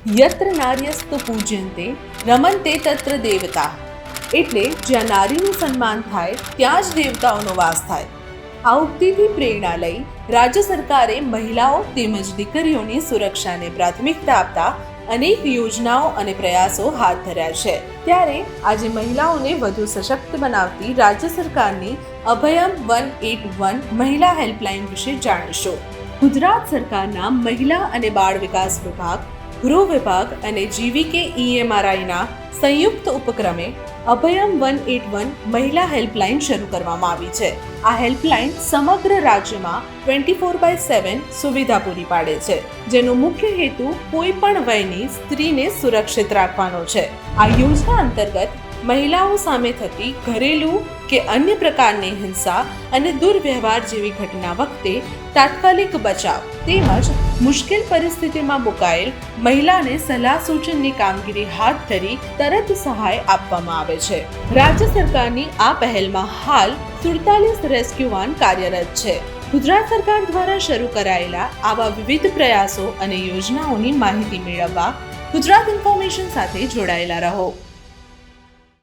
યત્ર નાર્યસ્તુ પૂજ્યંતે રમંતે તત્ર દેવતા, એટલે જ્યાં નારીનું સન્માન થાય ત્યાં જ દેવતાઓનો વાસ થાય. આ ઉક્તિથી પ્રેરણા લઈ રાજ્ય સરકારે મહિલાઓ તેમજ દીકરીઓની સુરક્ષાને પ્રાથમિકતા આપતા અનેક યોજનાઓ અને પ્રયાસો હાથ ધર્યા છે. ત્યારે આજે મહિલાઓને વધુ સશક્ત બનાવતી રાજ્ય સરકારની અભયમ 181 મહિલા હેલ્પલાઇન વિશે જાણીશું. ગુજરાત સરકારના મહિલા અને બાળ વિકાસ વિભાગ, ગૃહ વિભાગ અને GVK EMRIના સંયુક્ત ઉપક્રમે અભયમ 181 મહિલા હેલ્પલાઇન શરૂ કરવામાં આવી છે. આ હેલ્પલાઇન સમગ્ર રાજ્યમાં 24/7 સુવિધા પૂરી પાડે છે, જેનો મુખ્ય હેતુ કોઈ પણ વયની સ્ત્રીને સુરક્ષિત રાખવાનો છે. આ યોજના અંતર્ગત મહિલાઓ સામે થતી ઘરેલું કે અન્ય પ્રકારની હિંસા અને દુર્વ્યવહાર જેવી ઘટના વખતે તાત્કાલિક બચાવ તેમજ મુશ્કેલ પરિસ્થિતિમાં મુકાયેલ મહિલાને સલાહ સૂચનની કામગીરી હાથ ધરી તરત સહાય આપવામાં આવે છે. રાજ્ય સરકારની આ પહેલમાં હાલ 47 રેસ્ક્યુ વાન કાર્યરત છે. ગુજરાત સરકાર દ્વારા શરૂ કરાયેલા આવા વિવિધ પ્રયાસો અને યોજનાઓની માહિતી મેળવવા ગુજરાત ઇન્ફોર્મેશન સાથે જોડાયેલા રહો.